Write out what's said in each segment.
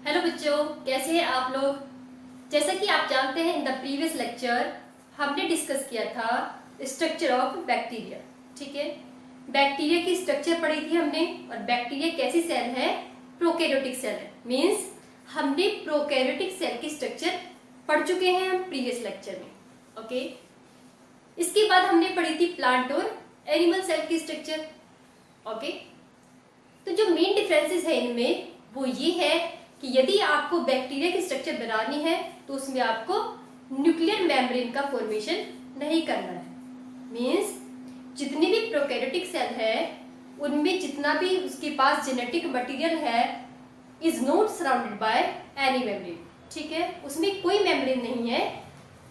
Hello बच्चों, कैसे हैं आप लोग। जैसा कि आप जानते हैं, इन द प्रीवियस लेक्चर हमने डिस्कस किया था स्ट्रक्चर ऑफ बैक्टीरिया। ठीक है, बैक्टीरिया की स्ट्रक्चर पढ़ी थी हमने। और बैक्टीरिया कैसी सेल है? प्रोकैरियोटिक सेल है। मींस हमने प्रोकैरियोटिक सेल की स्ट्रक्चर पढ़ चुके हैं हम प्रीवियस लेक्चर में। ओके, इसके बाद हमने पढ़ी थी प्लांट और एनिमल सेल की स्ट्रक्चर। ओके, तो जो मेन डिफरेंसेस है इनमें वो ये है कि यदि आपको बैक्टीरिया की स्ट्रक्चर बनानी है तो उसमें आपको न्यूक्लियर मेम्ब्रेन का फॉर्मेशन नहीं करना है। मींस जितनी भी प्रोकैरियोटिक सेल है उनमें जितना भी उसके पास जेनेटिक मटेरियल है is not surrounded by any membrane. ठीक है, उसमें कोई मेम्ब्रेन नहीं है।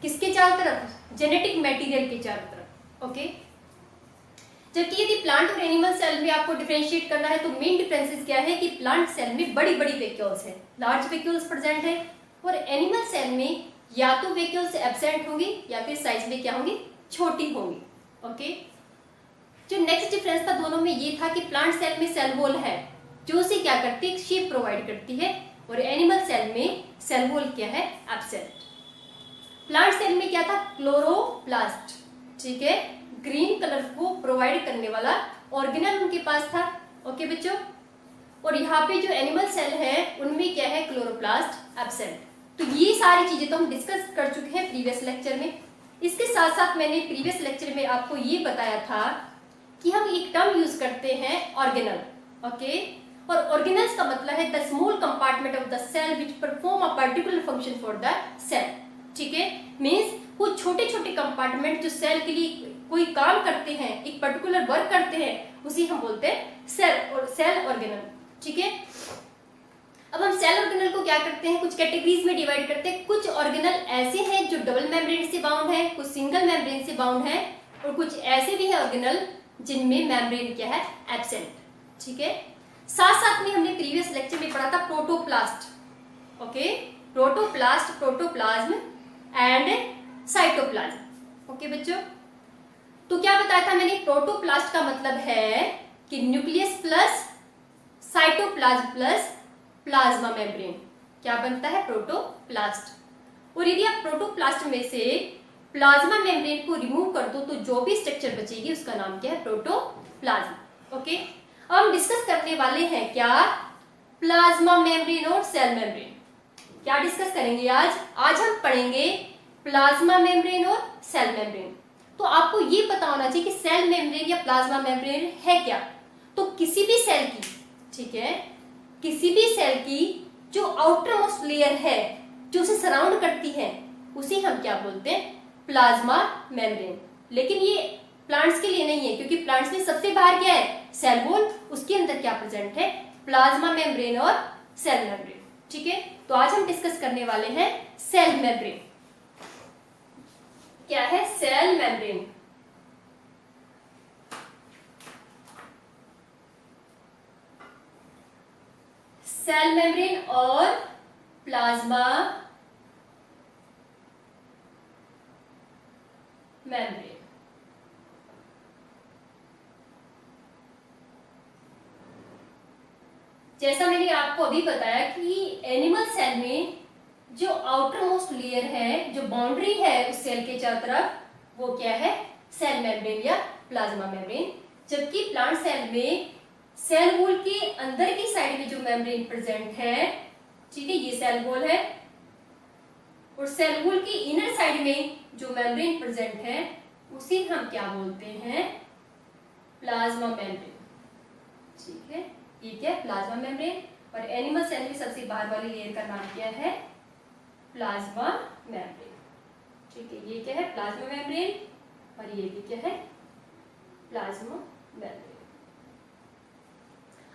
किसके चारों तरफ? जेनेटिक मटेरियल के चारों तरफ। ओके, जबकि यदि प्लांट और एनिमल सेल में आपको डिफरेंशिएट करना है तो मेन डिफरेंसेस क्या है कि प्लांट सेल में बड़ी बड़ी वैक्यूल्स है, लार्ज वैक्यूल्स प्रेजेंट है, और एनिमल सेल में या तो वैक्यूल्स एब्सेंट होंगी या फिर साइज में क्या होंगी? छोटी होंगी। ओके, जो नेक्स्ट डिफरेंस था दोनों में ये था कि प्लांट सेल में सेल वॉल है जो उसे क्या करती है? शेप प्रोवाइड करती है, और एनिमल सेल में सेल वॉल क्या है? एब्सेंट। प्लांट सेल में क्या था? क्लोरोप्लास्ट। ठीक है, ग्रीन कलर को प्रोवाइड करने वाला ऑर्गेनल उनके पास था। ओके बच्चों, और यहाँ पे जो एनिमल सेल है उनमें क्या है? Chloroplast absent. तो ये सारी चीजें तो हम डिस्कस कर चुके हैं प्रीवियस लेक्चर में। इसके साथ साथ मैंने प्रीवियस लेक्चर में आपको ये बताया था कि हम एक टर्म यूज करते हैं ऑर्गेनल। ओके, और ऑर्गेनल्स का मतलब है the small compartment of the cell which perform a particular function for the cell. ठीक है, मीन्स वो छोटे छोटे कंपार्टमेंट जो सेल के लिए कोई काम करते हैं, एक पर्टिकुलर वर्क करते हैं, उसी हम बोलते हैं सेल और सेल ऑर्गेनल। ठीक है, अब हम सेल ऑर्गेनल को क्या करते हैं? कुछ कैटेगरीज में डिवाइड करते हैं। कुछ ऑर्गेनल ऐसे हैं जो डबल मेम्ब्रेन से बाउंड है, कुछ सिंगल मेम्ब्रेन से बाउंड है, और कुछ ऐसे भी है ऑर्गेनल जिनमें मेम्ब्रेन क्या है? एब्सेंट। ठीक है, साथ साथ में हमने प्रीवियस लेक्चर में पढ़ा था protoplast. Okay, protoplast, protoplasm and cytoplasm. Okay बच्चों, तो क्या बताया था मैंने? प्रोटोप्लास्ट का मतलब है कि nucleus plus cytoplasm plus plasma membrane क्या बनता है? प्रोटोप्लास्ट। और यदि आप प्रोटोप्लास्ट में से प्लाज्मा मेम्ब्रेन को रिमूव कर दो तो जो भी स्ट्रक्चर बचेगी उसका नाम क्या है? प्रोटोप्लाज्म। ओके, अब हम डिस्कस करने वाले हैं क्या? प्लाज्मा मेम्ब्रेन और सेल मेम्ब्रेन। क्या डिस्कस करेंगे आज? आज हम पढ़ेंगे प्लाज्मा मेम्ब्रेन और सेल मेम्ब्रेन। तो आपको ये पता होना चाहिए कि सेल मेम्ब्रेन या प्लाज्मा मेम्ब्रेन है क्या। तो किसी भी सेल की, ठीक है, किसी भी सेल की जो आउटर मोस्ट लेयर है जो उसे सराउंड करती है उसे हम क्या बोलते हैं? Plasma membrane. लेकिन ये प्लांट्स के लिए नहीं है, क्योंकि प्लांट्स में सबसे बाहर क्या है? Cell wall. उसके अंदर क्या प्रेजेंट है? प्लाज्मा मेम्ब्रेन और सेल मेम्ब्रेन। ठीक है, तो आज हम डिस्कस करने वाले हैं सेल मेम्ब्रेन। क्या है? Cell membrane. सेल मेम्ब्रेन और प्लाज्मा मेम्ब्रेन। जैसा मैंने आपको अभी बताया कि एनिमल सेल में जो आउटर मोस्ट लेयर है, जो बाउंड्री है उस सेल के चारों तरफ, वो क्या है? सेल मेम्ब्रेन या प्लाज्मा मेम्ब्रेन। जबकि प्लांट सेल में सेल वॉल के अंदर की साइड में जो मेम्ब्रेन प्रेजेंट है, ठीक है, ये सेल वॉल है, और सेल वॉल की इनर साइड में जो मेम्ब्रेन प्रेजेंट है उसे हम क्या बोलते हैं? Plasma membrane. ठीक है, ये क्या है? Plasma membrane. और एनिमल सेल में सबसे बाहर वाली लेयर का नाम क्या है? Plasma membrane. ठीक है, ये क्या है? प्लाज्मा मेम्ब्रेन, और ये भी क्या है? Plasma membrane.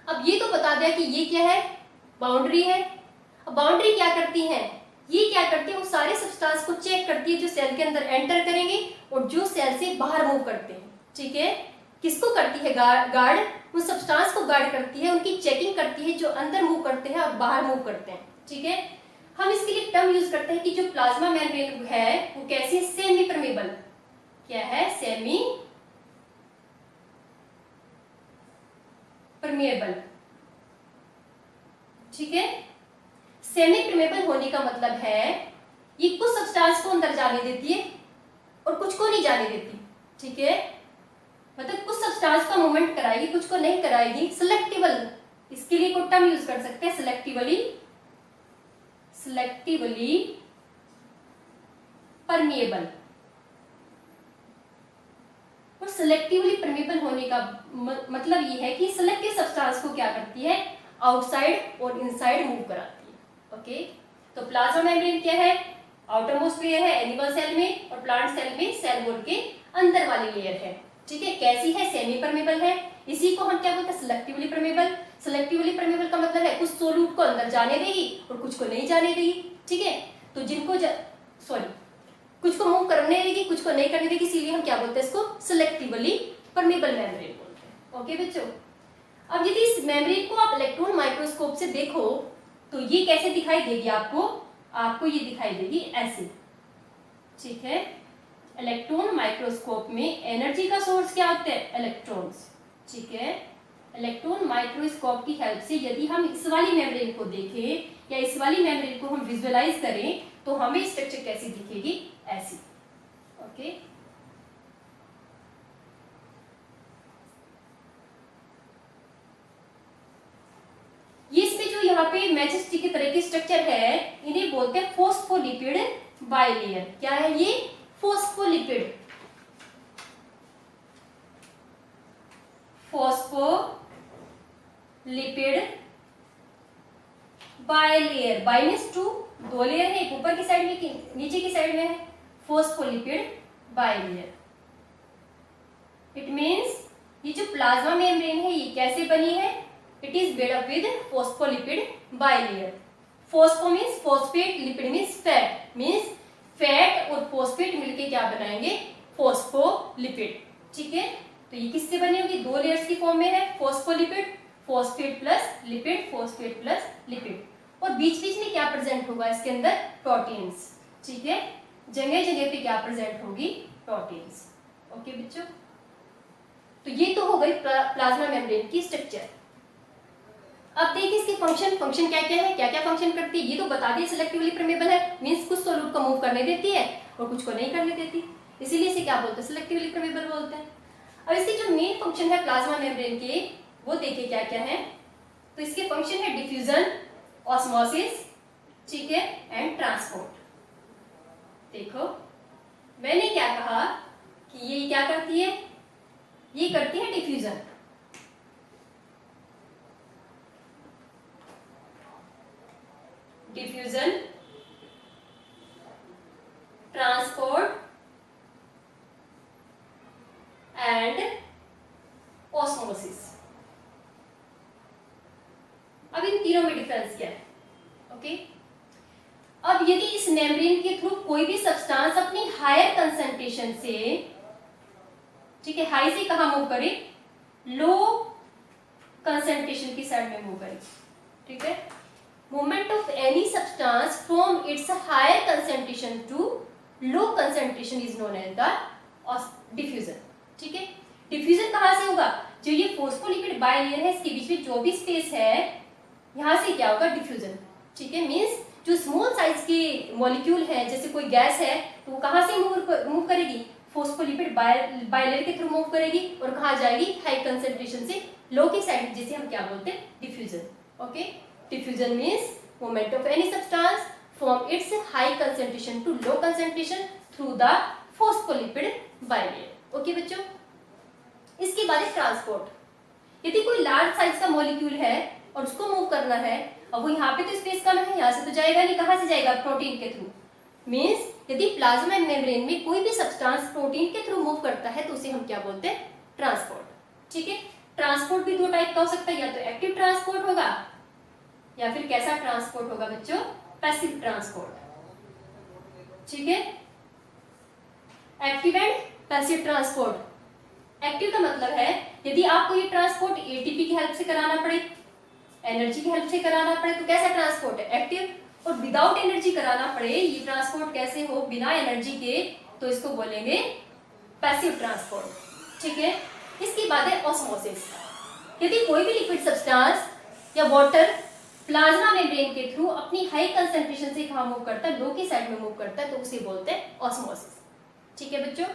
अब ये तो बता दिया कि ये क्या है? बाउंड्री है। अब बाउंड्री क्या करती है? ये क्या करती है? वो सारे सब्सटेंस को चेक करती है जो सेल के अंदर एंटर करेंगे और जो सेल से बाहर मूव करते हैं। ठीक है, किसको करती है? गार्ड। उन सब्सटेंस को गार्ड करती है, उनकी चेकिंग करती है जो अंदर मूव करते हैं और बाहर मूव करते हैं। ठीक है, हम इसके लिए टर्म यूज करते हैं कि जो प्लाज्मा मेम्ब्रेन है वो कैसी है? Semi permeable. क्या है? Semi permeable. ठीक है, सेमी परमेबल होने का मतलब है ये कुछ सब्सटेंस को अंदर जाने देती है और कुछ को नहीं जाने देती, ठीक है। मतलब कुछ सब्सटेंस का मूवमेंट कराएगी, कुछ को नहीं कराएगी। सिलेक्टिबल, इसके लिए कोई टर्म यूज कर सकते हैं, सिलेक्टिवली परमिएबल। और सिलेक्टिवली परमिएबल होने का मतलब ये है कि सिलेक्टिव सब्सटेंस को क्या करती है, आउटसाइड और इनसाइड मूव कराती है। ओके, तो प्लाज्मा मेम्ब्रेन क्या है, आउटर मोस्ट लेयर है एनिमल सेल में, और प्लांट सेल में सेल वॉल के अंदर वाली लेयर है, ठीक है। कैसी है, सेमी परमेबल है। इसी को हम क्या बोलते हैं, सिलेक्टिवली परमेबल। सिलेक्टिवली परमेबल का मतलब है कुछ सोल्यूट को अंदर जाने देगी और कुछ को नहीं जाने देगी, ठीक है। तो जिनको कुछ को मूव करने देगी, कुछ को नहीं करने देगी, इसीलिए हम क्या बोलते हैं इसको, सिलेक्टिवली परमेबल मेम्ब्रेन बोलते हैं। ओके बच्चों, अब यदि इस मेम्ब्रेन को आप इलेक्ट्रॉन माइक्रोस्कोप से देखो तो ये कैसे दिखाई देगी आपको ये दिखाई देगी ऐसे, ठीक है। इलेक्ट्रॉन माइक्रोस्कोप में एनर्जी का सोर्स क्या होता है, इलेक्ट्रॉन्स, ठीक है। इलेक्ट्रॉन माइक्रोस्कोप की हेल्प से यदि हम इस वाली मेम्ब्रेन को देखें या इस वाली मेम्ब्रेन को हम विजुअलाइज करें तो हमें स्ट्रक्चर कैसी दिखेगी, ऐसी। ओके, ये इसमें जो यहाँ पे मैजेस्टिक की तरह की स्ट्रक्चर है इन्हें बोलते हैं फोस्फोलिपिड बाइलेयर। क्या है ये, phospholipid, phospholipid bilayer. Bi means two, दो लेयर है, एक ऊपर की साइड में नीचे की साइड में है, फोस्फोलिपिड बाइलेयर। इट मींस ये जो प्लाज्मा मेम्ब्रेन है ये कैसे बनी है, it is made up with phospholipid bilayer. Phospho means phosphate, lipid means fat, means fat और फोस्फेट मिलके क्या बनाएंगे, फोस्फोलिपिड, ठीक है। तो ये किससे बनी होगी, दो लेयर्स की फॉर्म में है, phospholipid, phosphate plus lipid, phosphate plus lipid. और बीच बीच में क्या प्रेजेंट होगा इसके अंदर, प्रोटीन्स, ठीक है। जगह जगह पे क्या प्रेजेंट होगी, प्रोटीन्स। ओके बच्चों, तो ये तो हो गई प्लाज्मा मेम्ब्रेन की स्ट्रक्चर। अब देखिए इसके फंक्शन क्या क्या है, क्या क्या फंक्शन करती है, ये तो बता दिए। सिलेक्टिवली परमेबल है, मींस कुछ सोल्यूट को मूव करने देती है और कुछ को नहीं करने देती, इसीलिए इसे क्या बोलते हैं, सिलेक्टिवली परमेबल बोलते हैं। अब इसके जो मेन फंक्शन है प्लाज्मा मेम्ब्रेन के, वो देखिए क्या क्या है। तो इसके फंक्शन है डिफ्यूजन, ऑस्मोसिस, ठीक है, एंड ट्रांसपोर्ट। देखो मैंने क्या कहा कि ये क्या करती है, ये करती है diffusion. Diffusion, transport and osmosis. अब इन तीनों में डिफरेंस क्या है, ओके। अब यदि इस मेम्ब्रेन के थ्रू कोई भी सब्सटेंस अपनी हायर कंसंट्रेशन से, ठीक है, हाई से कहां मूव करे, लो कंसंट्रेशन की साइड में मूव करे, ठीक है। Movement of any substance from its higher concentration to low concentration is known as the diffusion, ठीक है। डिफ्यूजन कहां से होगा, जो ये फोस्फोलिपिड बाइलेयर है इसके बीच में जो भी स्पेस है यहां से क्या होगा, डिफ्यूजन, ठीक है। मींस जो स्मॉल साइज की मॉलिक्यूल है, जैसे कोई गैस है, तो वो कहां से मूव करेगी, फोस्फोलिपिड बाइलेयर के थ्रू मूव करेगी और कहां जाएगी, हाई कंसंट्रेशन से लो की साइड, जिसे हम क्या बोलते हैं, diffusion. Okay, diffusion means movement of any substance from its high concentration to low concentration through the phospholipid bilayer. Okay बच्चों, इसके बाद है ट्रांसपोर्ट। यदि कोई लार्ज साइज का मॉलिक्यूल है और उसको मूव करना है, अब वो यहाँ पे तो स्पेस कम है, यहाँ से तो जाएगा नहीं, कहाँ से जाएगा, प्रोटीन के थ्रू। मींस यदि प्लाज्मा मेम्ब्रेन में कोई भी सब्सटेंस प्रोटीन के थ्रू मूव करता है तो उसे हम क्या बोलते हैं, ट्रांसपोर्ट, ठीक है। ट्रांसपोर्ट भी दो टाइप का हो सकता है, या तो एक्टिव ट्रांसपोर्ट होगा या फिर कैसा ट्रांसपोर्ट होगा बच्चों, पैसिव ट्रांसपोर्ट, ठीक है। Active and passive transport. Active का मतलब है यदि आपको ये ट्रांसपोर्ट एटीपी की हेल्प से कराना पड़े, एनर्जी की हेल्प से कराना पड़े, तो कैसा ट्रांसपोर्ट है, एक्टिव। और विदाउट एनर्जी कराना पड़े, ये ट्रांसपोर्ट कैसे हो, बिना एनर्जी के, तो इसको बोलेंगे पैसिव ट्रांसपोर्ट, ठीक है। इसके बाद है ऑस्मोसिस। यदि कोई भी लिक्विड सब्सटेंस या वाटर प्लाज्मा मेम्ब्रेन के थ्रू अपनी हाई कंसंट्रेशन से कहां मूव करता है, लो की साइड में मूव करता है, तो उसे बोलते हैं ऑस्मोसिस। ठीक है बच्चों,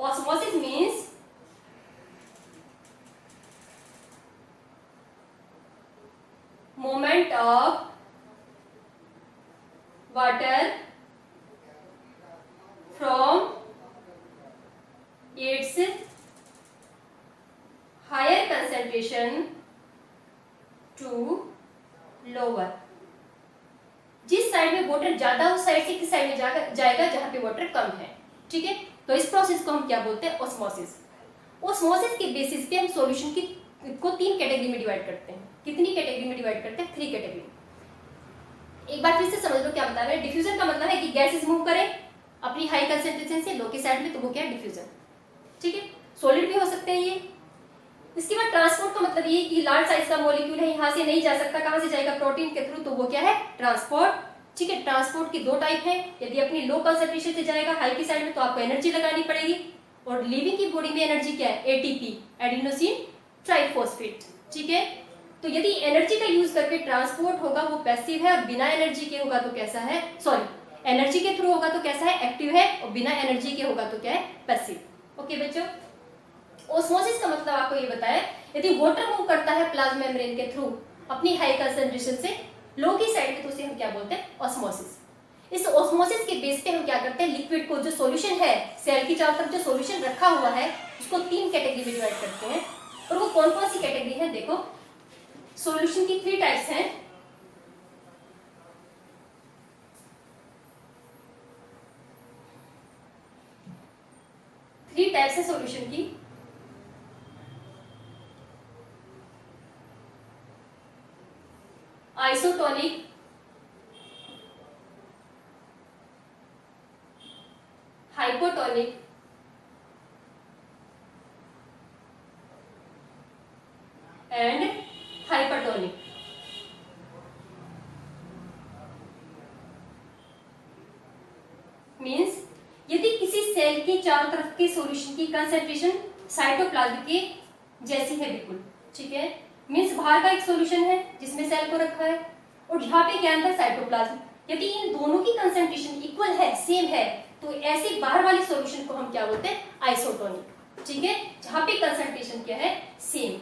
osmosis means movement of water from its higher concentration to lower। जिस साइड में वाटर ज्यादा उस साइड से किस साइड में जाएगा जहां पे वाटर कम है। ठीक है, तो इस प्रोसेस को हम क्या बोलते हैं, ऑस्मोसिस। ऑस्मोसिस के बेसिस पे हम सॉल्यूशन की को 3 कैटेगरी में डिवाइड करते हैं। कितनी कैटेगरी में डिवाइड करते हैं, 3 कैटेगरी। एक बार फिर से समझ लो क्या बता रहे हैं। डिफ्यूजन का मतलब है कि गैसेस मूव करें अपनी हाई कंसंट्रेशन से लो की साइड में, तो वो क्या है, डिफ्यूजन। ठीक है, सॉलिड भी हो सकते हैं ये। इसके बाद ट्रांसपोर्ट का मतलब ये कि लार्ज साइज का मॉलिक्यूल है, यहाँ से नहीं जा सकता, कहां से जाएगा, प्रोटीन के थ्रू, तो वो क्या है, ट्रांसपोर्ट। ठीक है, ट्रांसपोर्ट की 2 टाइप है। यदि अपनी लो कंसंट्रेशन से जाएगा हाई की साइड में, तो आपको एनर्जी लगानी पड़ेगी। और लिविंग की बॉडी में एनर्जी क्या है, एटीपी, एडिनोसिन ट्राइफॉस्फेट। ठीक है, तो यदि एनर्जी का यूज करके ट्रांसपोर्ट होगा वो पैसिव है, और बिना एनर्जी के होगा तो कैसा है, सॉरी, एनर्जी के थ्रू होगा तो कैसा है, एक्टिव है, और बिना एनर्जी के होगा तो क्या है, पैसिव। ओके बच्चों, ऑस्मोसिस का मतलब आपको ये बताया, यदि वाटर मूव करता है प्लाज्मा मेम्ब्रेन के थ्रू अपनी हाई कंसंट्रेशन से लो की साइड में, तो उसे हम क्या बोलते हैं, ऑस्मोसिस। इस ऑस्मोसिस के बेस पे हम क्या करते हैं, लिक्विड को, जो सॉल्यूशन है, सेल की चारों तरफ जो सॉल्यूशन रखा हुआ है, उसको 3 कैटेगरी में डिवाइड करते हैं। और वो कौन कौन सी कैटेगरी है, देखो, सॉल्यूशन की 3 टाइप्स हैं। थ्री टाइप्स है सॉल्यूशन की। Isotonic, hypotonic, and hypertonic. Means यदि किसी सेल की चारों तरफ के सॉल्यूशन की कंसंट्रेशन साइटोप्लाज्म के जैसी है बिल्कुल। ठीक है, मींस बाहर का एक सॉल्यूशन है जिसमें सेल को रखा है, और यहाँ पे क्या अंदर साइटोप्लाज्म। यदि इन दोनों की कंसंट्रेशन इक्वल है, सेम है, तो ऐसे बाहर वाले सॉल्यूशन को हम क्या बोलते हैं, आइसोटोनिक। ठीक है, जहां पे कंसंट्रेशन क्या है, सेम।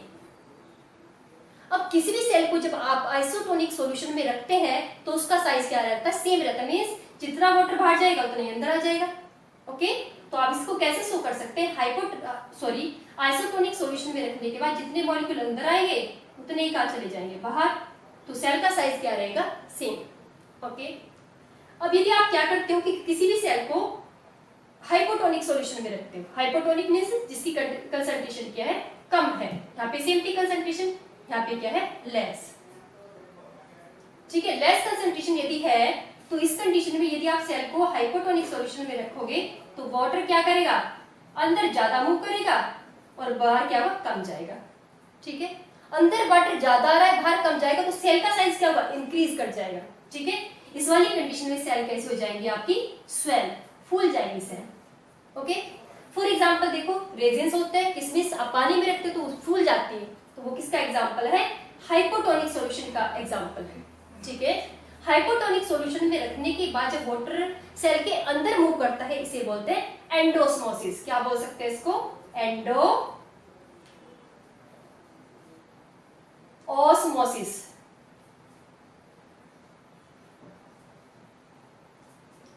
अब किसी भी सेल को जब आप आइसोटोनिक सॉल्यूशन में रखते हैं तो उसका साइज क्या रहता है, सेम रहता है। मींस जितना वाटर बाहर जाएगा उतना ही अंदर आ जाएगा। ओके, तो आप इसको कैसे शो कर सकते हैं, आइसोटोनिक सॉल्यूशन में रखने के बाद जितने मॉलिक्यूल अंदर आएंगे उतने ही कहां चले जाएंगे, बाहर। तो सेल का साइज क्या रहेगा, सेम। ओके, अब यदि आप क्या करते हो कि किसी भी सेल को हाइपोटोनिक सॉल्यूशन में रखते हो, हाइपोटोनिक मींस जिसकी कंसंट्रेशन क्या है, कम है। यहाँ पे सेम थी कंसंट्रेशन, यहाँ पे क्या है, लेस। ठीक है, लेस कंसंट्रेशन यदि है तो इस कंडीशन में यदि आप सेल को हाइपोटोनिक सॉल्यूशन में रखोगे तो वाटर क्या करेगा, अंदर ज्यादा मूव करेगा और बाहर क्या होगा, कम जाएगा। ठीक है, अंदर वाटर ज्यादा आ रहा है, बाहर कम जाएगा, तो सेल का साइज क्या होगा, इंक्रीज कर जाएगा। ठीक है, इस वाली कंडीशन में सेल कैसे हो जाएंगी आपकी, स्वेल, फूल जाएंगी सेल। ओके, फॉर एग्जांपल देखो, रेजिन्स होते हैं, किसमिस आप पानी में रखते हो तो फूल जाती है, तो वो किसका एग्जांपल है, हाइपोटोनिक सॉल्यूशन का एग्जांपल है। ठीक है, हाइपोटोनिक सॉल्यूशन में रखने के बाद जब वाटर सेल के अंदर मूव करता है, इसे बोलते हैं एंडोस्मोसिस। क्या बोल सकते हैं इसको, एंडोस्मोसिस।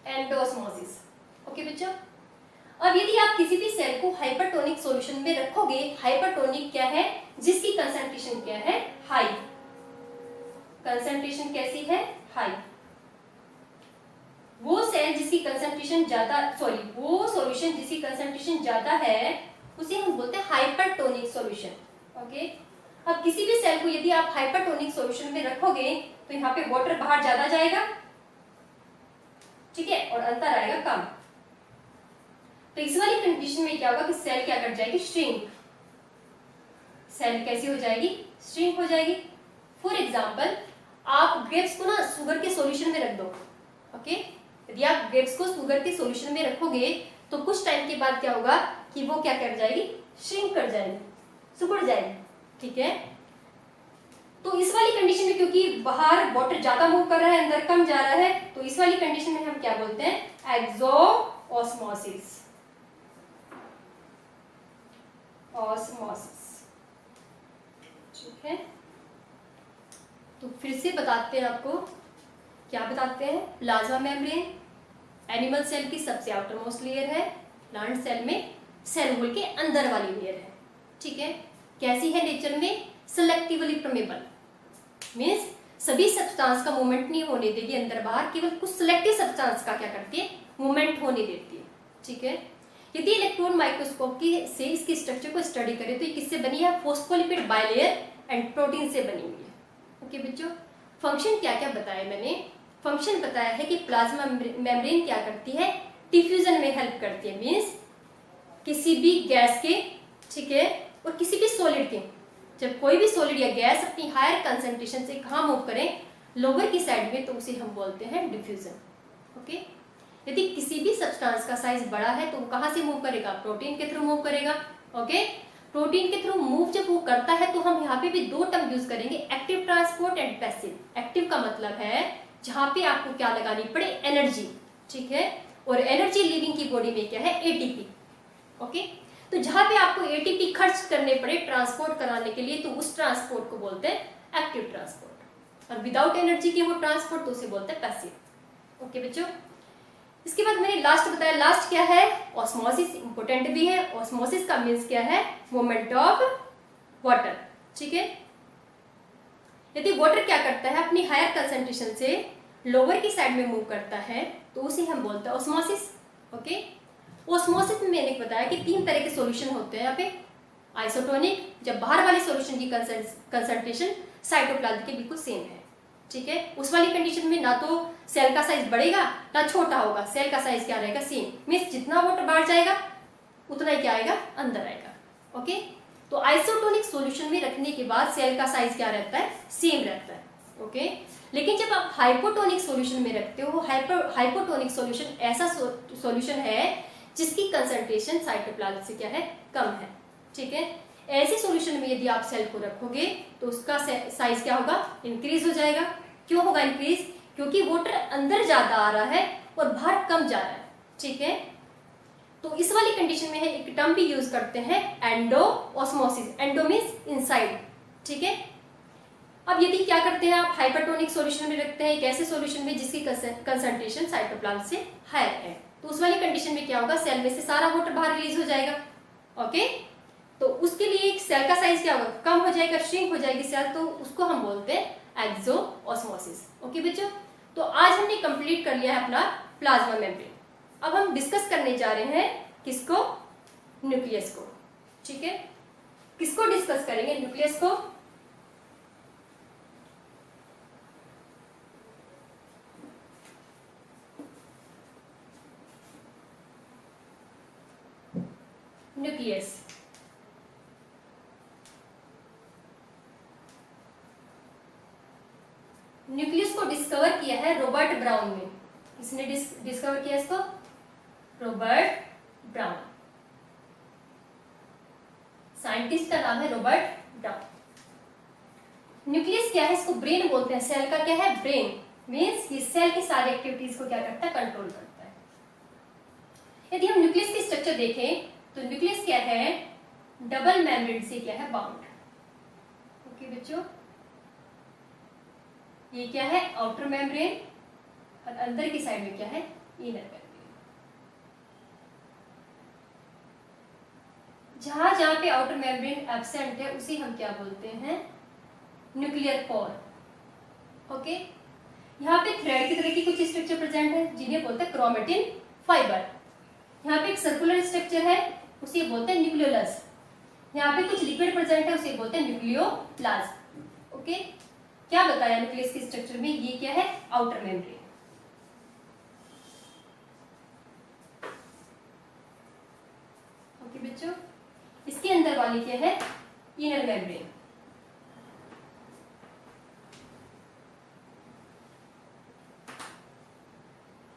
एंडोस्मोसिस। ओके बच्चों, अब यदि आप किसी भी सेल को हाइपरटोनिक सॉल्यूशन में रखोगे, हाइपरटोनिक क्या है, जिसकी कंसंट्रेशन क्या है, हाई। कंसंट्रेशन कैसी है, हाई। वो सेल जिसकी कंसंट्रेशन ज्यादा, सॉरी, वो सॉल्यूशन जिसकी कंसंट्रेशन ज्यादा है उसे हम बोलते हैं हाइपरटोनिक सॉल्यूशन। ओके, अब किसी भी सेल को यदि आप हाइपरटोनिक सॉल्यूशन में रखोगे तो यहाँ पे वाटर बाहर ज्यादा जाएगा, ठीक है, और अंतर आएगा कम। तो इस वाली कंडीशन में क्या होगा कि सेल क्या कर जाएगी, श्रिंक। सेल कैसी हो जाएगी, श्रिंक हो जाएगी। फॉर एग्जांपल, आप ग्रेप्स को ना शुगर के सॉल्यूशन में रख दो। ओके, यदि आप ग्रेप्स को शुगर के सॉल्यूशन में रखोगे तो कुछ टाइम के बाद क्या होगा कि वो क्या कर जाएगी, श्रिंक कर जाएगी, सिकुड़ जाएगी। ठीक है, तो इस वाली कंडीशन में क्योंकि बाहर वाटर ज्यादा मूव कर रहा है, अंदर कम जा रहा है, तो इस वाली कंडीशन में हम क्या बोलते हैं, एक्सोऑस्मोसिस। ऑस्मोसिस, ठीक है। तो फिर से बताते हैं आपको, क्या बताते हैं, प्लाज्मा मेम्ब्रेन एनिमल सेल की सबसे आउटर मोस्ट लेयर है, प्लांट सेल में सेल वॉल के अंदर वाली लेयर है, ठीक है। कैसी है नेचर में, सेलेक्टिवली परमेबल, मीन्स सभी सब्सटेंस का मूवमेंट नहीं होने देगी अंदर बाहर, केवल कुछ सिलेक्टिव सब्सटेंस का क्या करती है, मूवमेंट होने देती है, ठीक है। यदि इलेक्ट्रॉन माइक्रोस्कोप की से इसके स्ट्रक्चर को स्टडी करें तो ये किससे बनी है, फोस्फोलिपिड बाइलेयर एंड प्रोटीन से बनी हुई है। ओके बच्चों, फंक्शन क्या क्या बताया मैंने, फंक्शन बताया है कि प्लाज्मा मेम्ब्रेन क्या करती है, डिफ्यूजन में हेल्प करती है, मीन्स किसी भी गैस के, ठीक है, और किसी भी सॉलिड के, जब कोई भी सॉलिड या गैस अपनी हायर कंसंट्रेशन से कहाँ मूव करें, लोअर की साइड में, तो उसे हम बोलते हैं डिफ्यूजन। ओके, यदि किसी भी सब्सटेंस का साइज बड़ा है तो वो कहाँ से मूव करेगा, प्रोटीन के थ्रू मूव करेगा। ओके, प्रोटीन के थ्रू मूव जब वो करता है तो हम यहाँ पे भी दो टर्म यूज करेंगे, active transport and passive. Active का मतलब है जहाँ पे आपको क्या लगानी पड़े, एनर्जी, ठीक है, और एनर्जी लिविंग की बॉडी में क्या है, एटीपी। ओके, तो जहां पे आपको एटीपी खर्च करने पड़े ट्रांसपोर्ट कराने के लिए, तो उस ट्रांसपोर्ट को बोलते हैं एक्टिव ट्रांसपोर्ट, और विदाउट एनर्जी के वो ट्रांसपोर्ट तो उसे बोलते हैं पैसिव। ओके बच्चों, इसके बाद मैंने लास्ट बताया, लास्ट क्या है, ऑस्मोसिस, इंपोर्टेंट भी है। ऑस्मोसिस का मीन्स क्या है, मूवमेंट ऑफ वाटर, ठीक है। यदि वाटर क्या करता है, अपनी हायर कंसंट्रेशन से लोअर की साइड में मूव करता है, तो उसे हम बोलते हैं ऑस्मोसिस। ओके, ऑस्मोसिस में मैंने बताया कि तीन तरह के सॉल्यूशन होते हैं यहाँ पे, आइसोटोनिक, जब बाहर वाले सॉल्यूशन की कंसंट्रेशन साइटोप्लाज्म के बिल्कुल सेम है, ठीक है, उस वाली कंडीशन में ना तो सेल का साइज बढ़ेगा ना छोटा होगा, सेल का साइज क्या रहेगा, सेम, मीन्स जितना वाटर बाहर जाएगा उतना ही क्या आएगा, अंदर आएगा। ओके, तो आइसोटोनिक सॉल्यूशन में रखने के बाद सेल का साइज क्या रहता है, सेम रहता है। ओके, लेकिन जब आप हाइपोटोनिक सॉल्यूशन में रखते हो, हाइपोटोनिक सॉल्यूशन ऐसा सॉल्यूशन है जिसकी कंसंट्रेशन साइटोप्लाज्म से क्या है, कम है, ठीक है। ऐसे सॉल्यूशन में यदि आप सेल को रखोगे तो उसका साइज क्या होगा, इंक्रीज हो जाएगा। क्यों होगा इंक्रीज, क्योंकि वाटर अंदर ज्यादा आ रहा है और बाहर कम जा रहा है, ठीक है। तो इस वाली कंडीशन में है, एक टर्म भी यूज करते हैं, endo osmosis. Endo means inside, ठीक है। अब यदि क्या करते हैं, आप हाइपरटोनिक सॉल्यूशन में रखते हैं, एक ऐसे सॉल्यूशन में जिसकी कंसंट्रेशन साइटोप्लाज्म से हायर है, तो उस वाली कंडीशन में क्या होगा, सेल में से सारा वाटर बाहर रिलीज हो जाएगा। ओके, तो उसके लिए एक सेल का साइज क्या होगा, कम हो जाएगा, श्रिंक हो जाएगी सेल, तो उसको हम बोलते हैं एक्सोऑस्मोसिस। ओके बच्चों, तो आज हमने कंप्लीट कर लिया है अपना प्लाज्मा मेम्ब्रेन। अब हम डिस्कस करने जा रहे हैं किसको, न्यूक्लियस को, ठीक है। किसको डिस्कस करेंगे, न्यूक्लियस को। न्यूक्लियस, न्यूक्लियस को डिस्कवर किया है रॉबर्ट ब्राउन ने। किसने डिस्कवर किया इसको, रॉबर्ट ब्राउन, साइंटिस्ट का नाम है रॉबर्ट ब्राउन। न्यूक्लियस क्या है, इसको ब्रेन बोलते हैं, सेल का क्या है, ब्रेन, मीन्स ये सेल की सारी एक्टिविटीज को क्या करता है, कंट्रोल करता है। यदि हम न्यूक्लियस की स्ट्रक्चर देखें तो न्यूक्लियस क्या है, डबल मेम्ब्रेन से क्या है, बाउंड। ओके बच्चों, ये क्या है, आउटर मेम्ब्रेन, और अंदर की साइड में क्या है, इनर मेम्ब्रेन। जहां जहां पे आउटर मेम्ब्रेन एब्सेंट है उसे हम क्या बोलते हैं, न्यूक्लियर कोर। ओके, यहाँ पे थ्रेड की तरह की कुछ स्ट्रक्चर प्रेजेंट है जिन्हें बोलते हैं क्रोमेटिन फाइबर। यहाँ पे एक सर्कुलर स्ट्रक्चर है उसे बोलते हैं न्यूक्लियोलस। यहाँ पे कुछ लिक्विड प्रेजेंट है उसे बोलते हैं न्यूक्लियोप्लाज्म। ओके, क्या बताया न्यूक्लियस के स्ट्रक्चर में, ये क्या है, आउटर मेम्ब्रेन। ओके बच्चों, इसके अंदर वाली क्या है, इनर मेम्ब्रेन।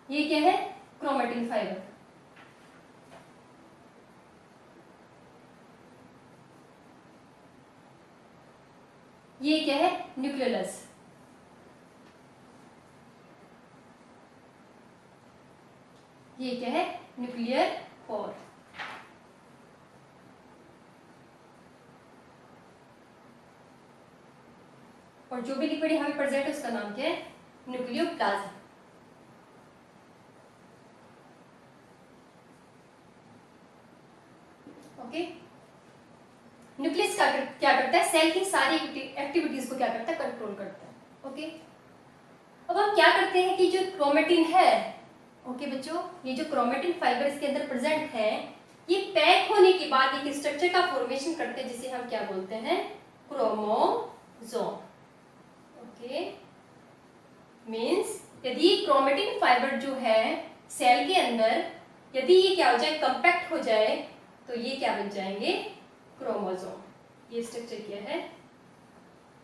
ये क्या है, क्रोमेटिन फाइबर। ये क्या है? न्यूक्लियस। ये क्या है? Nuclear pore. और जो भी लिक्विड हमें प्रेजेंट है उसका नाम क्या है? न्यूक्लियोप्लाज्म। ओके। न्यूक्लियस क्या करता है? सेल की सारी एक्टिविटीज को क्या करता है? कंट्रोल करता है। ओके। अब हम क्या करते हैं कि जो क्रोमेटिन है, ओके बच्चों, ये जो क्रोमेटिन फाइबर इसके अंदर प्रेजेंट है, ये पैक होने के बाद एक स्ट्रक्चर का फॉर्मेशन करते हैं जिसे हम क्या बोलते हैं? क्रोमोसोम। ओके। मीन्स यदि क्रोमेटिन फाइबर जो है सेल के अंदर, यदि ये क्या हो जाए? कंपैक्ट हो जाए, तो ये क्या बन जाएंगे? क्रोमोसोम। ये स्ट्रक्चर क्या है?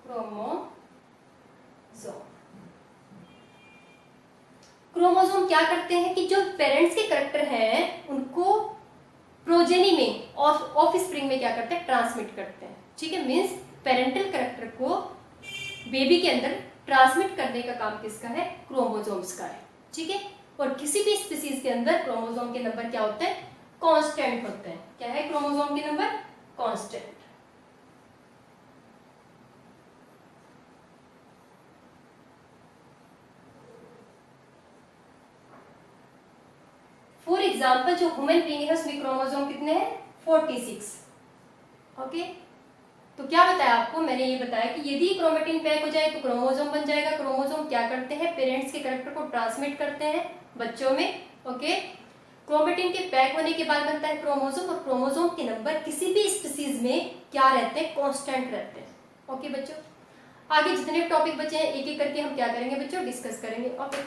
क्रोमोसोम। क्रोमोसोम क्या करते हैं कि जो पेरेंट्स के कैरेक्टर हैं उनको प्रोजेनी में और ऑफस्प्रिंग में क्या करते हैं? ट्रांसमिट करते हैं। ठीक है। मीन्स पेरेंटल कैरेक्टर को बेबी के अंदर ट्रांसमिट करने का काम किसका है? क्रोमोसोम्स का है। ठीक है। और किसी भी स्पीसीज के अंदर क्रोमोसोम के नंबर क्या होते हैं? कांस्टेंट होते हैं। क्या है क्रोमोसोम के नंबर? कांस्टेंट। फॉर एग्जाम्पल जो ह्यूमन बीइंग है उसमें क्रोमोसोम कितने हैं? 46। ओके। तो क्या बताया आपको? मैंने ये बताया कि यदि क्रोमेटिन पैक हो जाए तो क्रोमोसोम बन जाएगा। क्रोमोसोम क्या करते हैं? पेरेंट्स के कैरेक्टर को ट्रांसमिट करते हैं बच्चों में। ओके। क्रोमेटिन के पैक होने के बाद बनता है क्रोमोसोम, और क्रोमोसोम के नंबर किसी भी स्पीसीज में क्या रहते हैं? कांस्टेंट रहते हैं। ओके बच्चों, आगे जितने टॉपिक बचे हैं एक एक करके हम क्या करेंगे बच्चों? डिस्कस करेंगे। ओके।